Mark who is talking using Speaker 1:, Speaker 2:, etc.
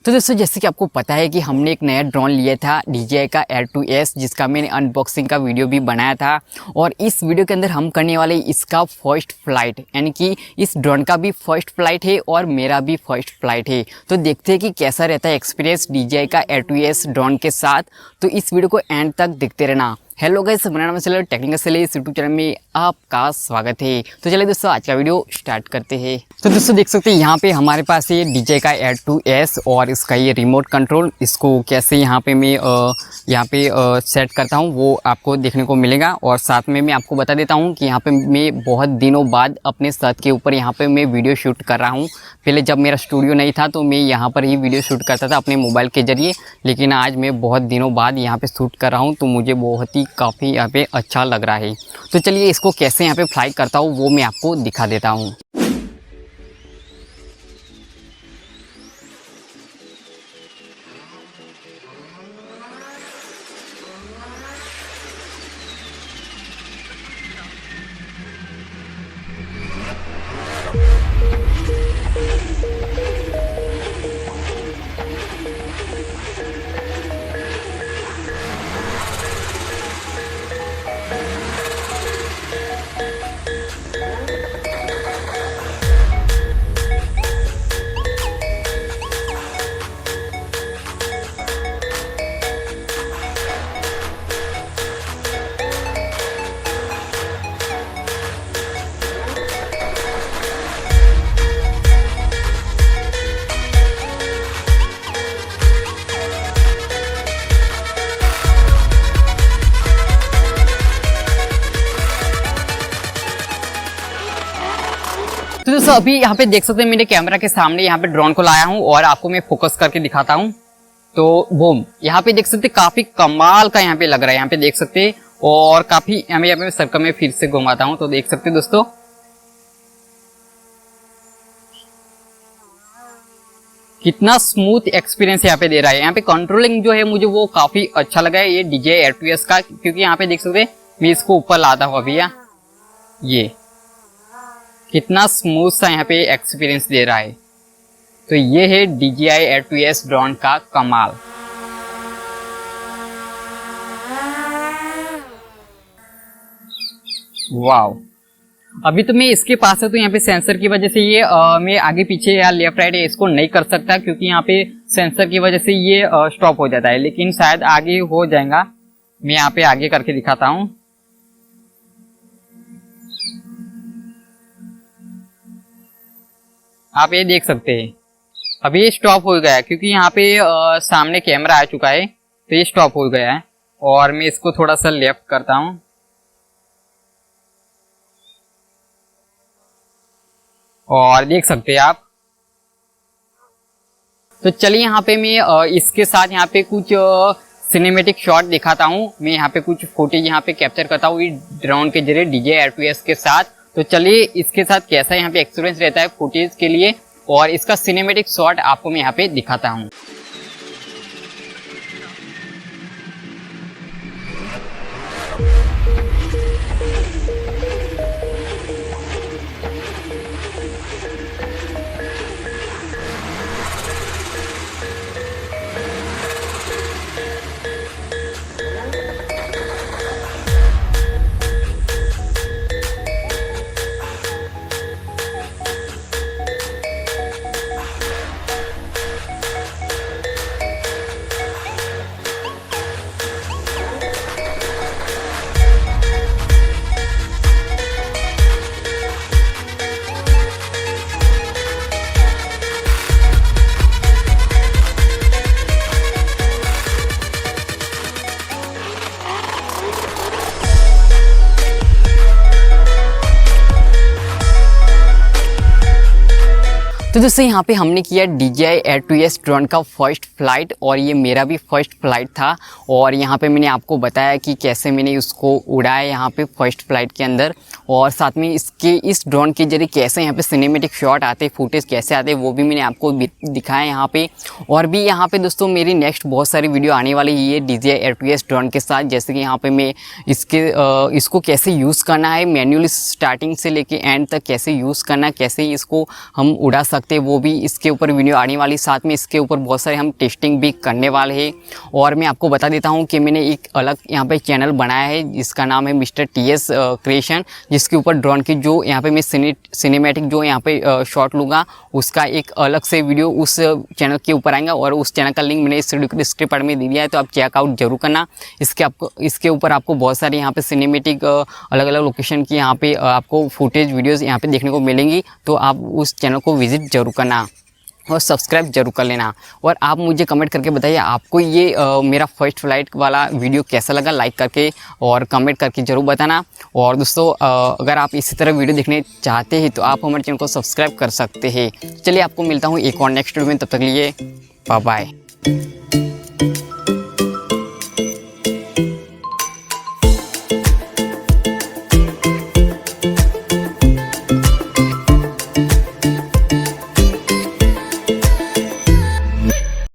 Speaker 1: तो दोस्तों जैसे कि आपको पता है कि हमने एक नया ड्रोन लिया था DJI का Air 2S, जिसका मैंने अनबॉक्सिंग का वीडियो भी बनाया था। और इस वीडियो के अंदर हम करने वाले इसका फर्स्ट फ्लाइट, यानी कि इस ड्रोन का भी फर्स्ट फ्लाइट है और मेरा भी फर्स्ट फ्लाइट है। तो देखते हैं कि कैसा रहता है एक्सपीरियंस DJI का Air 2S ड्रोन के साथ। तो इस वीडियो को एंड तक देखते रहना। हेलो गाइस, मेरा नाम है Shailesh, technical Shailesh YouTube channel में आपका स्वागत है। तो चलिए दोस्तों आज का वीडियो स्टार्ट करते हैं। तो दोस्तों देख सकते हैं यहाँ पे हमारे पास ये DJI का Air 2S और इसका ये रिमोट कंट्रोल, इसको कैसे यहाँ पे मैं सेट करता हूँ वो आपको देखने को मिलेगा। और साथ में मैं आपको बता देता हूँ कि यहाँ पे मैं बहुत दिनों बाद अपने छत के ऊपर यहाँ पे मैं वीडियो शूट कर रहा हूँ। पहले जब मेरा स्टूडियो नहीं था तो मैं यहाँ पर ही वीडियो शूट करता था अपने मोबाइल के ज़रिए, लेकिन आज मैं बहुत दिनों बाद यहाँ पे शूट कर रहा हूँ तो मुझे बहुत ही काफ़ी यहाँ पे अच्छा लग रहा है। तो चलिए इसको कैसे यहाँ पे फ्लाई करता हूँ वो मैं आपको दिखा देता हूँ। तो दोस्तों अभी यहाँ पे देख सकते हैं मेरे कैमरा के सामने यहाँ पे ड्रोन को लाया हूँ और आपको मैं फोकस करके दिखाता हूँ। तो बूम, यहाँ पे देख सकते हैं काफी कमाल का यहाँ पे लग रहा है, यहाँ पे देख सकते हैं। और काफी यहाँ पे सर्कल में फिर से घुमाता हूँ तो देख सकते हैं दोस्तों कितना स्मूथ एक्सपीरियंस यहाँ पे दे रहा है। यहाँ पे कंट्रोलिंग जो है मुझे वो काफी अच्छा लगा है ये DJI Air 2S का, क्योंकि यहाँ पे देख सकते हैं मैं इसको ऊपर लाता हूँ अभी, ये कितना स्मूथ सा यहाँ पे एक्सपीरियंस दे रहा है। तो ये है DJI Air 2S ड्रोन का कमाल। वाव, अभी तो मैं इसके पास है तो यहाँ पे सेंसर की वजह से ये मैं आगे पीछे या लेफ्ट राइट इसको नहीं कर सकता, क्योंकि यहाँ पे सेंसर की वजह से ये स्टॉप हो जाता है, लेकिन शायद आगे हो जाएगा। मैं यहाँ पे आगे करके दिखाता हूँ। आप ये देख सकते हैं अभी ये स्टॉप हो गया है, क्योंकि यहाँ पे सामने कैमरा आ चुका है तो ये स्टॉप हो गया है। और मैं इसको थोड़ा सा लेफ्ट करता हूँ और देख सकते हैं आप। तो चलिए यहाँ पे मैं इसके साथ यहाँ पे कुछ सिनेमेटिक शॉट दिखाता हूँ। मैं यहाँ पे कुछ फुटेज यहाँ पे कैप्चर करता हूँ ड्रोन के जरिए DJI Air 2S के साथ। तो चलिए इसके साथ कैसा यहाँ पे एक्सपीरियंस रहता है फुटेज के लिए, और इसका सिनेमेटिक शॉट आपको मैं यहाँ पे दिखाता हूँ। तो दोस्तों यहाँ पे हमने किया DJI Air 2S ड्रोन का फर्स्ट फ्लाइट, और ये मेरा भी फर्स्ट फ्लाइट था। और यहाँ पे मैंने आपको बताया कि कैसे मैंने उसको उड़ाया यहाँ पे फर्स्ट फ्लाइट के अंदर, और साथ में इस ड्रोन के जरिए कैसे यहाँ पे सिनेमेटिक शॉट आते, फुटेज कैसे आते वो भी मैंने आपको दिखाया यहाँ पे। और भी यहाँ पे दोस्तों मेरी नेक्स्ट बहुत सारी वीडियो आने वाली है DJI Air 2S ड्रोन के साथ, जैसे कि यहाँ पे मैं इसको कैसे यूज़ करना है मैन्युअली स्टार्टिंग से लेके एंड तक कैसे यूज़ करना है, कैसे इसको हम उड़ा सकते सकते हैं, वो भी इसके ऊपर वीडियो आने वाली। साथ में इसके ऊपर बहुत सारे हम टेस्टिंग भी करने वाले हैं। और मैं आपको बता देता हूँ कि मैंने एक अलग यहाँ पे चैनल बनाया है जिसका नाम है मिस्टर TS क्रिएशन, जिसके ऊपर ड्रोन की जो यहाँ पे मैं सिनेमैटिक जो यहाँ पे शॉट लूँगा उसका एक अलग से वीडियो उस चैनल के ऊपर आएगा। और उस चैनल का लिंक मैंने इस वीडियो के डिस्क्रिप्शन में दे दिया है, तो आप चेकआउट जरूर करना। इसके ऊपर आपको बहुत सारे यहाँ पे सिनेमैटिक अलग अलग लोकेशन की यहाँ पे आपको फुटेज वीडियोज़ यहाँ पे देखने को मिलेंगी। तो आप उस चैनल को विजिट जरूर करना और सब्सक्राइब जरूर कर लेना। और आप मुझे कमेंट करके बताइए आपको ये मेरा फर्स्ट फ्लाइट वाला वीडियो कैसा लगा, लाइक करके और कमेंट करके जरूर बताना। और दोस्तों अगर आप इसी तरह वीडियो देखने चाहते हैं तो आप हमारे चैनल को सब्सक्राइब कर सकते हैं। चलिए आपको मिलता हूँ एक और नेक्स्ट वीडियो में, तब तक लिए बाय बाय।